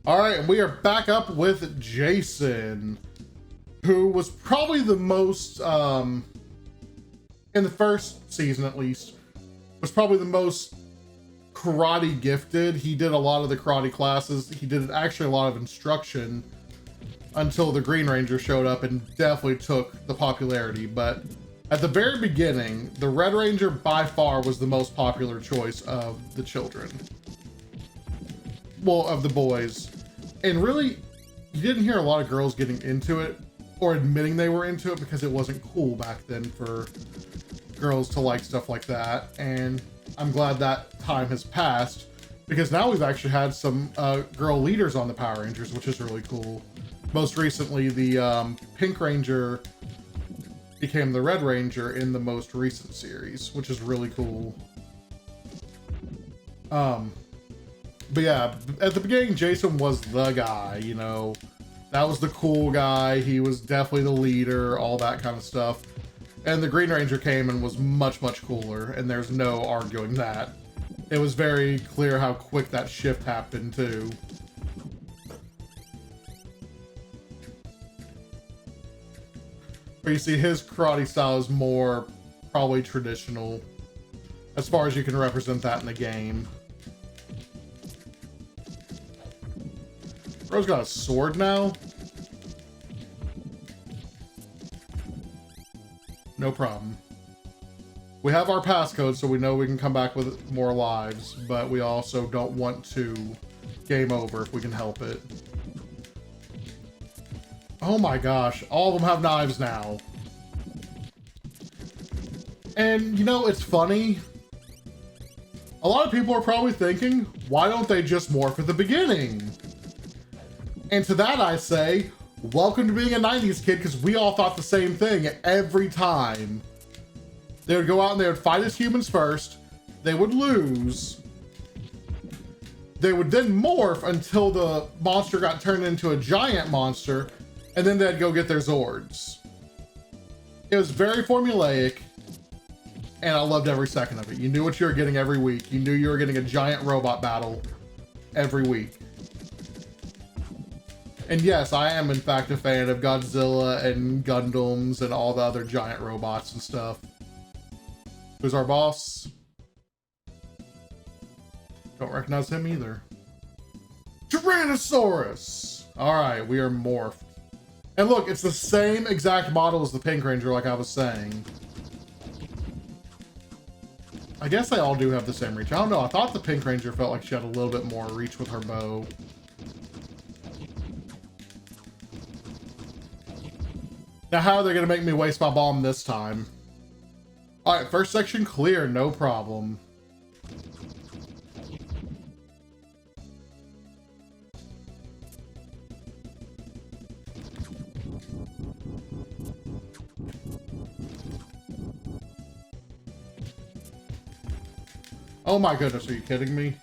All right, and we are back up with Jason, who was probably the most, in the first season at least, was probably the most karate gifted. He did a lot of the karate classes. He did actually a lot of instruction until the Green Ranger showed up and definitely took the popularity. But at the very beginning, the Red Ranger by far was the most popular choice of the children. Well, of the boys. And really, you didn't hear a lot of girls getting into it or admitting they were into it because it wasn't cool back then for girls to like stuff like that. And I'm glad that time has passed because now we've actually had some girl leaders on the Power Rangers, which is really cool. Most recently, the Pink Ranger became the Red Ranger in the most recent series, which is really cool. But yeah, at the beginning, Jason was the guy, you know, that was the cool guy. He was definitely the leader, all that kind of stuff. And the Green Ranger came and was much, much cooler. And there's no arguing that. It was very clear how quick that shift happened too. But you see, his karate style is more probably traditional as far as you can represent that in the game. Bro's got a sword now? No problem. We have our passcode, so we know we can come back with more lives, but we also don't want to game over if we can help it. Oh my gosh, all of them have knives now. And you know, it's funny. A lot of people are probably thinking, why don't they just morph at the beginning? And to that I say, welcome to being a 90s kid, because we all thought the same thing every time. They would go out and they would fight as humans first, they would lose, they would then morph until the monster got turned into a giant monster, and then they'd go get their Zords. It was very formulaic, and I loved every second of it. You knew what you were getting every week. You knew you were getting a giant robot battle every week. And yes, I am in fact a fan of Godzilla and Gundams and all the other giant robots and stuff. Who's our boss? Don't recognize him either. Tyrannosaurus! Alright, we are morphed. And look, it's the same exact model as the Pink Ranger, like I was saying. I guess they all do have the same reach. I don't know, I thought the Pink Ranger felt like she had a little bit more reach with her bow. Now, how are they going to make me waste my bomb this time? Alright, first section clear, no problem. Oh my goodness, are you kidding me?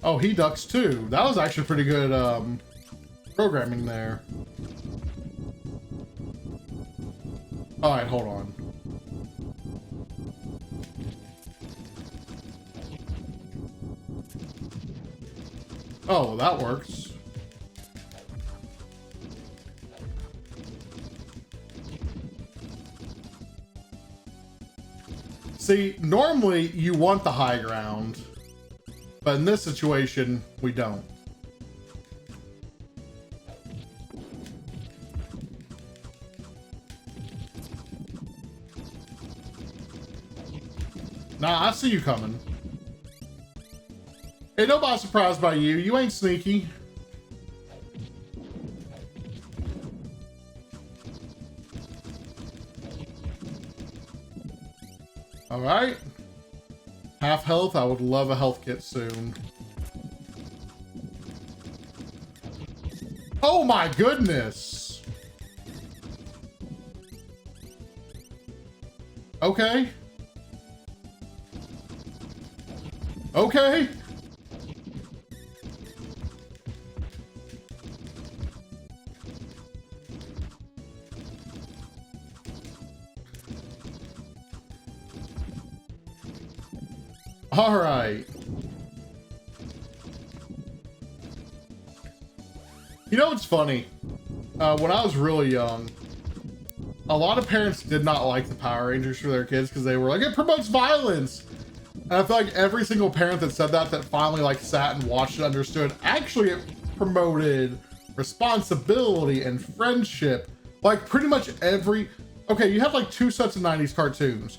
Oh, he ducks too. That was actually pretty good programming there. All right, hold on. Oh, that works. See, normally you want the high ground. But in this situation, we don't. Nah, I see you coming. Hey, nobody's surprised by you. You ain't sneaky. All right. Half health, I would love a health kit soon. Oh my goodness! Okay. Okay. All right. You know what's funny? When I was really young, a lot of parents did not like the Power Rangers for their kids because they were like, it promotes violence. And I feel like every single parent that said that finally like sat and watched it understood, actually it promoted responsibility and friendship. Like pretty much every, okay, you have like two sets of 90s cartoons.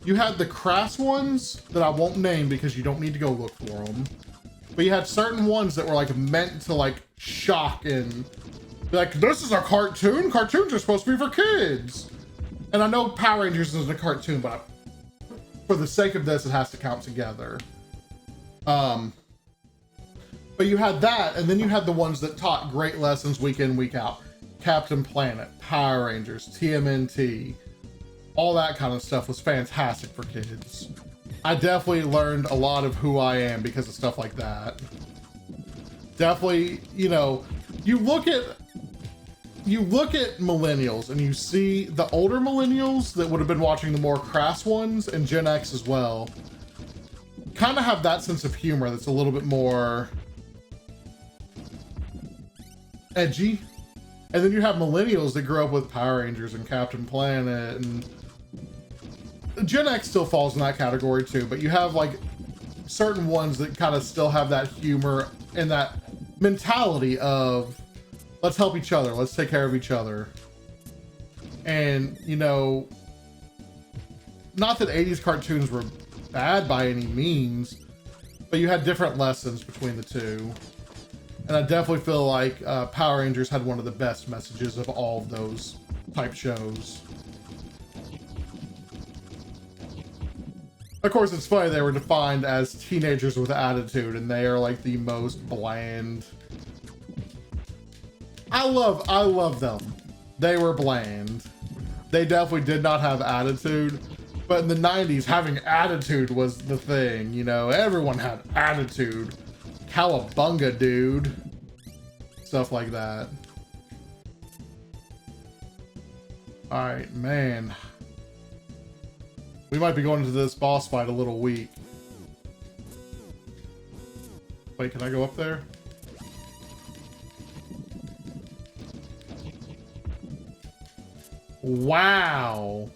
You had the crass ones that I won't name because you don't need to go look for them. But you had certain ones that were like meant to like shock and be like, this is a cartoon? Cartoons are supposed to be for kids. And I know Power Rangers isn't a cartoon, but for the sake of this, it has to count together. But you had that, and then you had the ones that taught great lessons week in, week out. Captain Planet, Power Rangers, TMNT, all that kind of stuff was fantastic for kids. I definitely learned a lot of who I am because of stuff like that. Definitely, you know, you look at millennials and you see the older millennials that would have been watching the more crass ones, and Gen X as well, kind of have that sense of humor that's a little bit more edgy. And then you have millennials that grew up with Power Rangers and Captain Planet, and Gen X still falls in that category too, but you have like certain ones that kind of still have that humor and that mentality of let's help each other, let's take care of each other. And you know, not that 80s cartoons were bad by any means, but you had different lessons between the two. And I definitely feel like Power Rangers had one of the best messages of all of those type shows. Of course, it's funny, they were defined as teenagers with attitude, and they are like the most bland. I love them. They were bland. They definitely did not have attitude, but in the 90s, having attitude was the thing, you know? Everyone had attitude. Cowabunga, dude. Stuff like that. All right, man. We might be going into this boss fight a little weak. Wait, can I go up there? Wow.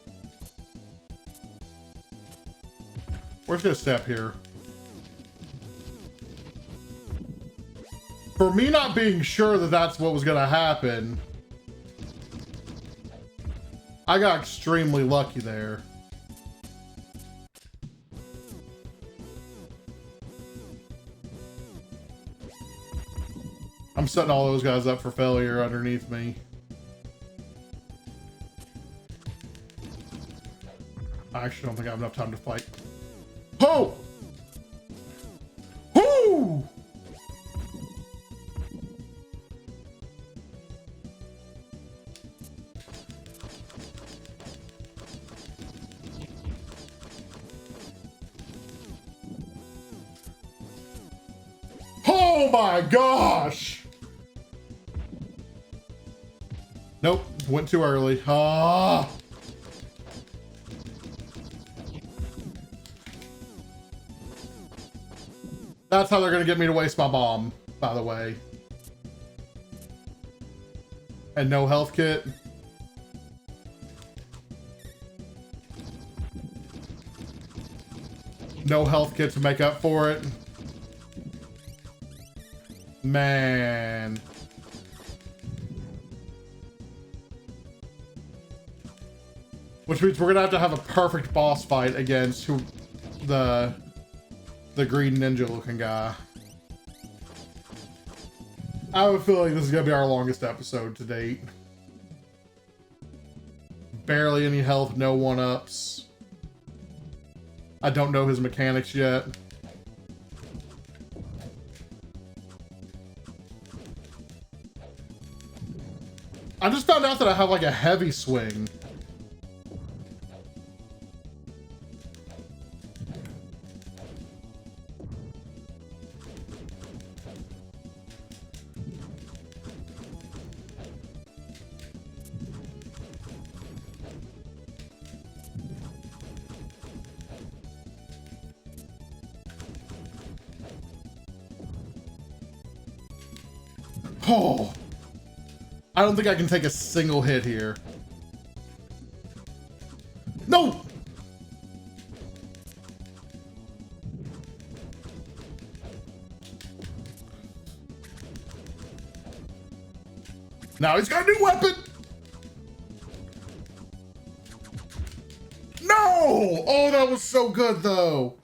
We're just gonna step here. For me not being sure that that's what was gonna happen, I got extremely lucky there. I'm setting all those guys up for failure underneath me. I actually don't think I have enough time to fight. Oh! Whoo! Oh my gosh! Nope, went too early. Ah! That's how they're gonna get me to waste my bomb, by the way. And no health kit. No health kit to make up for it. Man. Which means we're gonna have a perfect boss fight against the green ninja looking guy. I have a feeling this is gonna be our longest episode to date. Barely any health, no one-ups. I don't know his mechanics yet. I just found out that I have like a heavy swing. Oh, I don't think I can take a single hit here. No! Now he's got a new weapon! No! Oh, that was so good, though.